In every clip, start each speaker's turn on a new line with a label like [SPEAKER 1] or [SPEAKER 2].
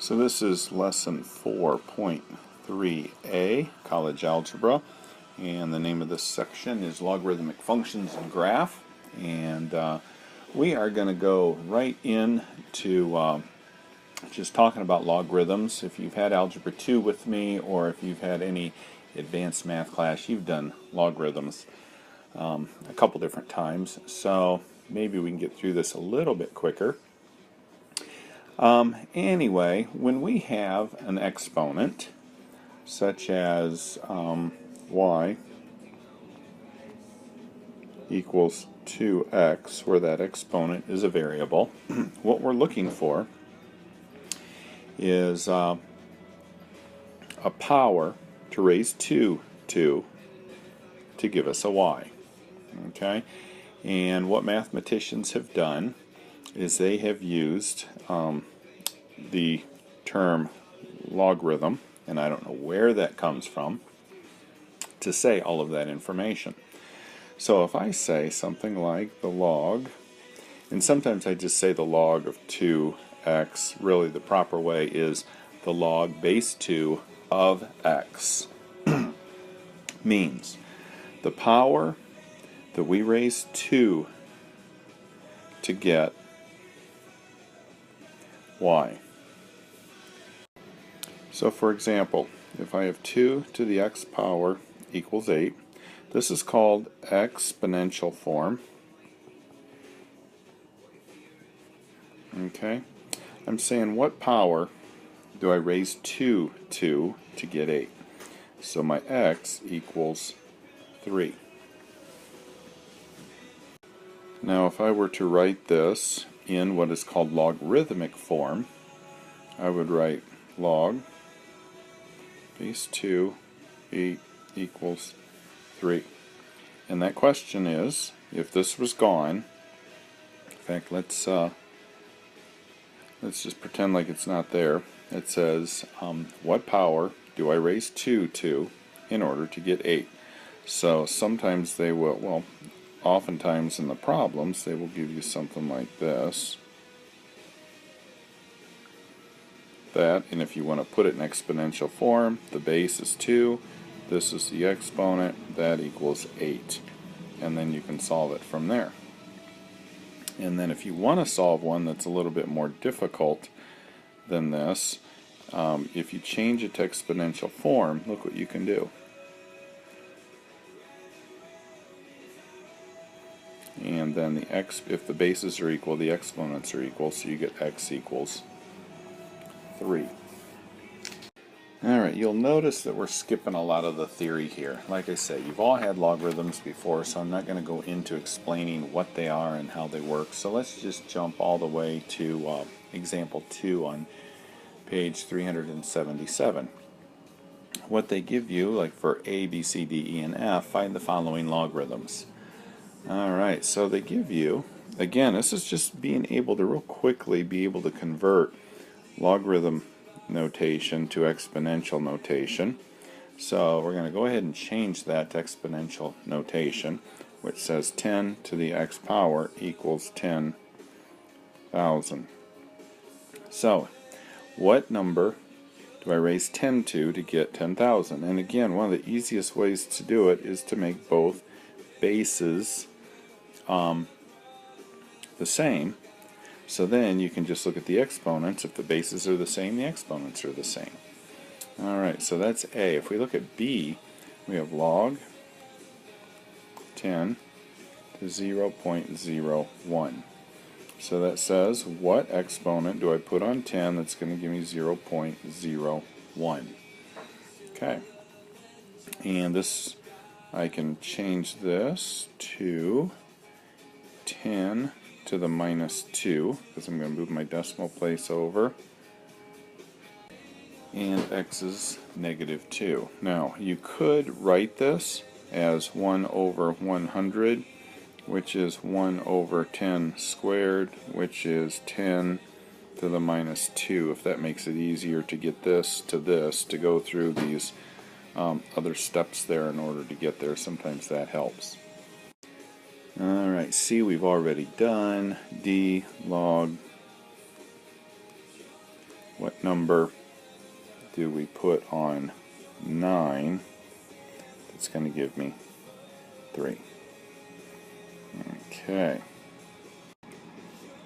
[SPEAKER 1] So this is lesson 4.3a, college algebra, and the name of this section is logarithmic functions and graph, and we are going to go right into just talking about logarithms. If you've had Algebra 2 with me, or if you've had any advanced math class, you've done logarithms a couple different times, so maybe we can get through this a little bit quicker. Anyway, when we have an exponent, such as y equals 2x, where that exponent is a variable, what we're looking for is a power to raise 2 to give us a y. Okay? And what mathematicians have done is they have used the term logarithm, and I don't know where that comes from, to say all of that information. So if I say something like the log, and sometimes I just say the log of 2x, really the proper way is the log base 2 of x, means the power that we raise 2 to get y. So for example, if I have 2 to the x power equals 8, this is called exponential form. Okay? I'm saying what power do I raise 2 to get 8? So my x equals 3. Now if I were to write this in what is called logarithmic form, I would write log base 2, 8 equals 3. And that question is, if this was gone, in fact, let's just pretend like it's not there. It says, what power do I raise 2 to in order to get 8? So sometimes they will, well, oftentimes in the problems, they will give you something like this. That, and if you want to put it in exponential form, the base is 2, this is the exponent, that equals 8. And then you can solve it from there. And then if you want to solve one that's a little bit more difficult than this, if you change it to exponential form, look what you can do. And then the if the bases are equal, the exponents are equal, so you get x equals 3. Alright, you'll notice that we're skipping a lot of the theory here. Like I say, you've all had logarithms before, so I'm not going to go into explaining what they are and how they work. So let's just jump all the way to example 2 on page 377. What they give you, like for A, B, C, D, E, and F, find the following logarithms. Alright, so they give you, again, this is just being able to real quickly be able to convert logarithm notation to exponential notation. So we're going to go ahead and change that to exponential notation, which says 10 to the x power equals 10,000. So what number do I raise 10 to get 10,000? And again, one of the easiest ways to do it is to make both bases the same. So then you can just look at the exponents. If the bases are the same, the exponents are the same. Alright, so that's A. If we look at B, we have log 10 to 0.01. So that says, what exponent do I put on 10 that's going to give me 0.01? Okay. And this, I can change this to 10 to the minus 2, because I'm going to move my decimal place over, and x is negative 2. Now, you could write this as 1 over 100, which is 1 over 10 squared, which is 10 to the minus 2, if that makes it easier to get this, to go through these other steps there in order to get there. Sometimes that helps. Alright, C we've already done. D, log what number do we put on 9 that's going to give me 3? Okay.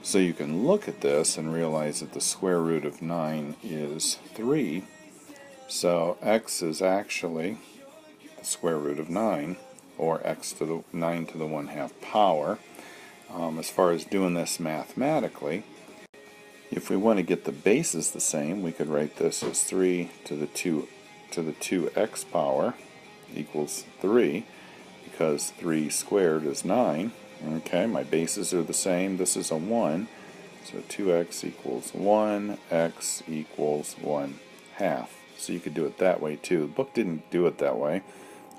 [SPEAKER 1] So you can look at this and realize that the square root of 9 is 3. So x is actually the square root of 9, or x to the 9 to the 1/2 power. As far as doing this mathematically, if we want to get the bases the same, we could write this as 3 to the 2x power equals 3, because 3 squared is 9. Okay, my bases are the same. This is a 1, so 2x equals 1, x equals 1/2. So you could do it that way too. The book didn't do it that way.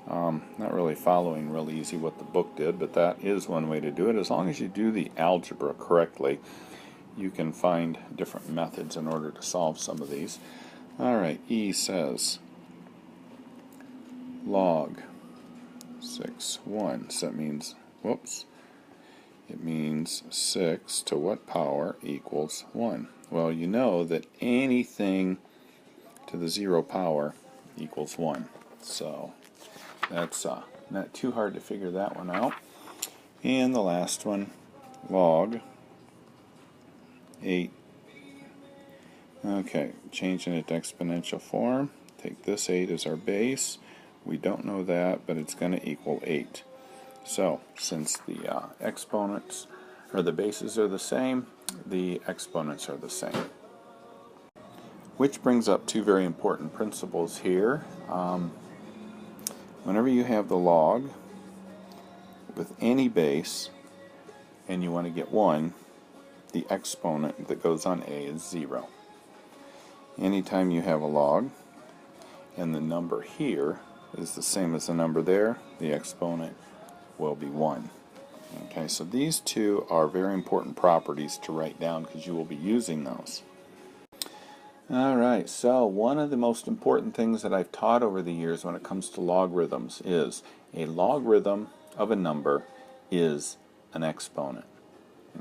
[SPEAKER 1] Not really following real easy what the book did, but that is one way to do it. As long as you do the algebra correctly, you can find different methods in order to solve some of these. Alright, E says log 6(1). So that means, whoops, it means 6 to what power equals 1? Well, you know that anything to the 0 power equals 1. So that's not too hard to figure that one out. And the last one, log 8. Okay, changing it to exponential form. Take this 8 as our base. We don't know that, but it's going to equal 8. So, since the exponents, or the bases are the same, the exponents are the same. Which brings up two very important principles here. Whenever you have the log with any base, and you want to get 1, the exponent that goes on A is 0. Anytime you have a log, and the number here is the same as the number there, the exponent will be 1. Okay, so these two are very important properties to write down because you will be using those. Alright, so one of the most important things that I've taught over the years when it comes to logarithms is a logarithm of a number is an exponent.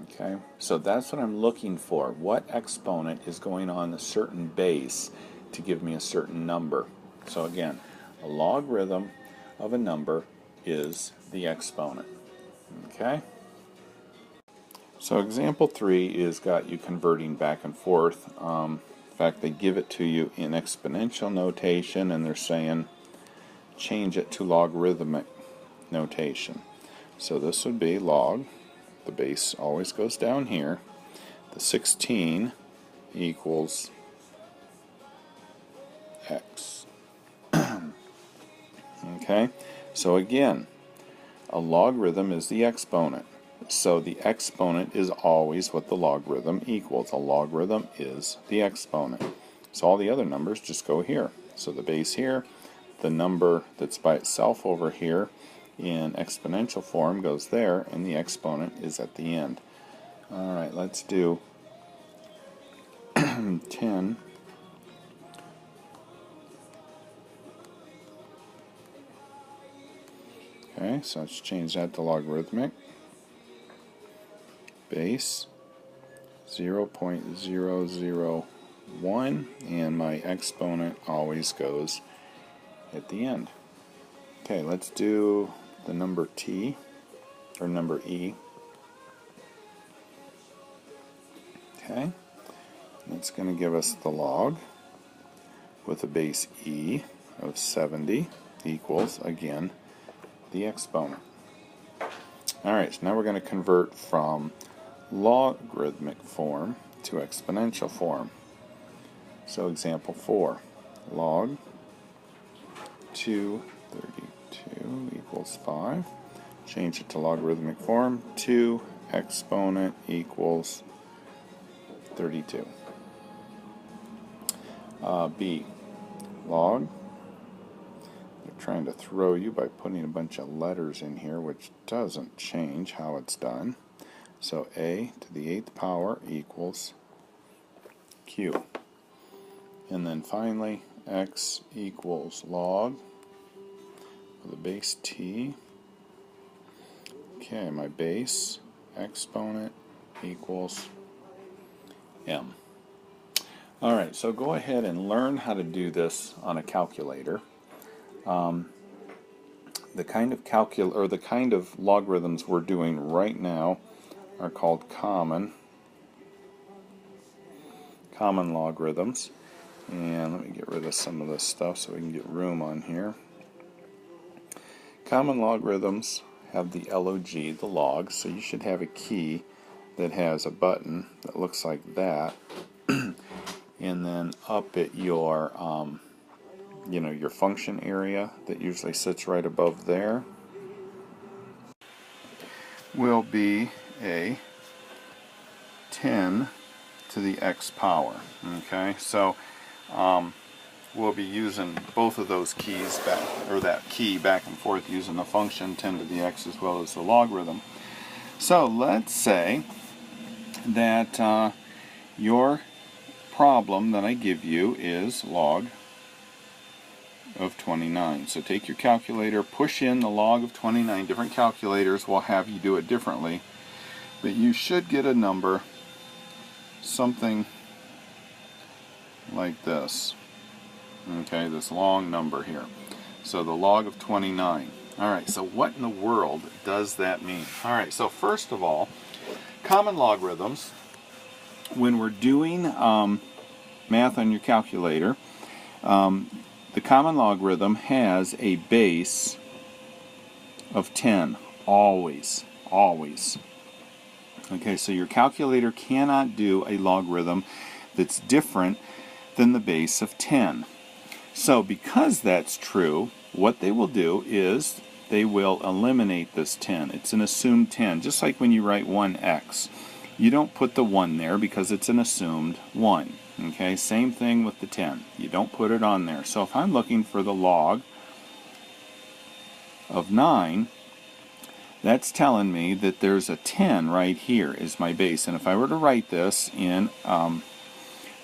[SPEAKER 1] Okay, so that's what I'm looking for. What exponent is going on a certain base to give me a certain number? So again, a logarithm of a number is the exponent. Okay? So example 3 is got you converting back and forth. In fact, they give it to you in exponential notation, and they're saying change it to logarithmic notation. So this would be log, the base always goes down here, the 16 equals x. Okay, so again, a logarithm is the exponent. So the exponent is always what the logarithm equals. A logarithm is the exponent. So all the other numbers just go here. So the base here, the number that's by itself over here in exponential form goes there, and the exponent is at the end. Alright, let's do 10 Okay, so let's change that to logarithmic. Base 0.001, and my exponent always goes at the end. Okay, let's do the number t, or number e. Okay, that's going to give us the log with a base e of 70 equals, again, the exponent. Alright, so now we're going to convert from logarithmic form to exponential form. So example 4, log 232 equals 5. Change it to logarithmic form. 2 exponent equals 32. B, log. They're trying to throw you by putting a bunch of letters in here, which doesn't change how it's done. So a to the 8th power equals q. And then finally, x equals log with a base t. Okay, my base exponent equals m. Alright, so go ahead and learn how to do this on a calculator. The kind of logarithms we're doing right now are called common logarithms. And let me get rid of some of this stuff so we can get room on here. Common logarithms have the log, the log, so you should have a key that has a button that looks like that. And then up at your your function area that usually sits right above there will be a 10 to the x power. Okay, so we'll be using both of those keys back, or that key back and forth, using the function 10 to the x as well as the logarithm. So let's say that your problem that I give you is log of 29. So take your calculator, push in the log of 29. Different calculators will have you do it differently, but you should get a number something like this. Okay, this long number here. So the log of 29. Alright, so what in the world does that mean? Alright, so first of all, common logarithms, when we're doing math on your calculator, the common logarithm has a base of 10, always. Okay, so your calculator cannot do a logarithm that's different than the base of 10. So because that's true, what they will do is they will eliminate this 10. It's an assumed 10, just like when you write 1x. You don't put the 1 there because it's an assumed 1. Okay, same thing with the 10. You don't put it on there. So if I'm looking for the log of 9, that's telling me that there's a 10 right here is my base. And if I were to write this in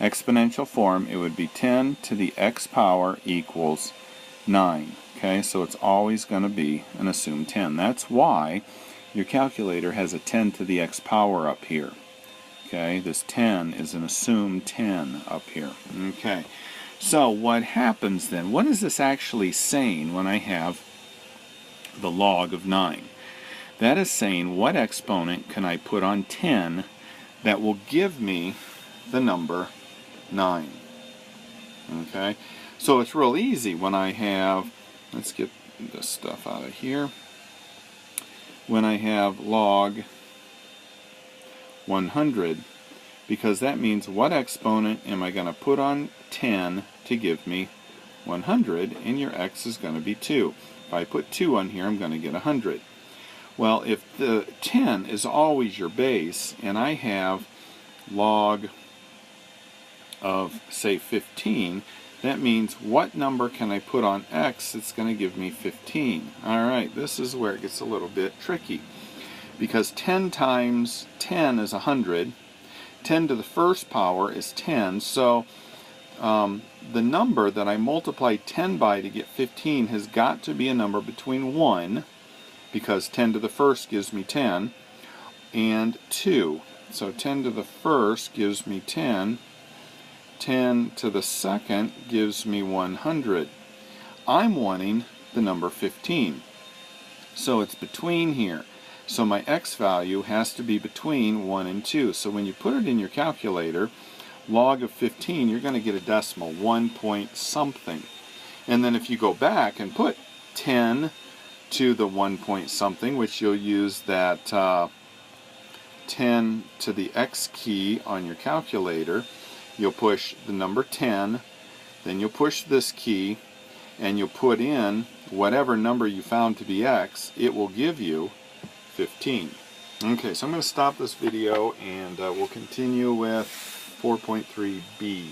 [SPEAKER 1] exponential form, it would be 10 to the x power equals 9. Okay, so it's always going to be an assumed 10. That's why your calculator has a 10 to the x power up here. Okay, this 10 is an assumed 10 up here. Okay, so what happens then? What is this actually saying when I have the log of 9? That is saying what exponent can I put on 10 that will give me the number 9. Okay, so it's real easy when I have, let's get this stuff out of here, when I have log 100, because that means what exponent am I going to put on 10 to give me 100, and your x is going to be 2. If I put 2 on here, I'm going to get 100. Well, if the 10 is always your base, and I have log of, say, 15, that means what number can I put on x that's going to give me 15? Alright, this is where it gets a little bit tricky, because 10 times 10 is 100. 10 to the first power is 10, so the number that I multiply 10 by to get 15 has got to be a number between 1, because 10 to the first gives me 10, and 2. So 10 to the first gives me 10. 10 to the second gives me 100. I'm wanting the number 15. So it's between here. So my x value has to be between 1 and 2. So when you put it in your calculator, log of 15, you're going to get a decimal, 1 point something. And then if you go back and put 10 to the 1 point something, which you'll use that 10 to the x key on your calculator, you'll push the number 10, then you'll push this key, and you'll put in whatever number you found to be x. It will give you 15. Okay, so I'm going to stop this video, and we'll continue with 4.3b.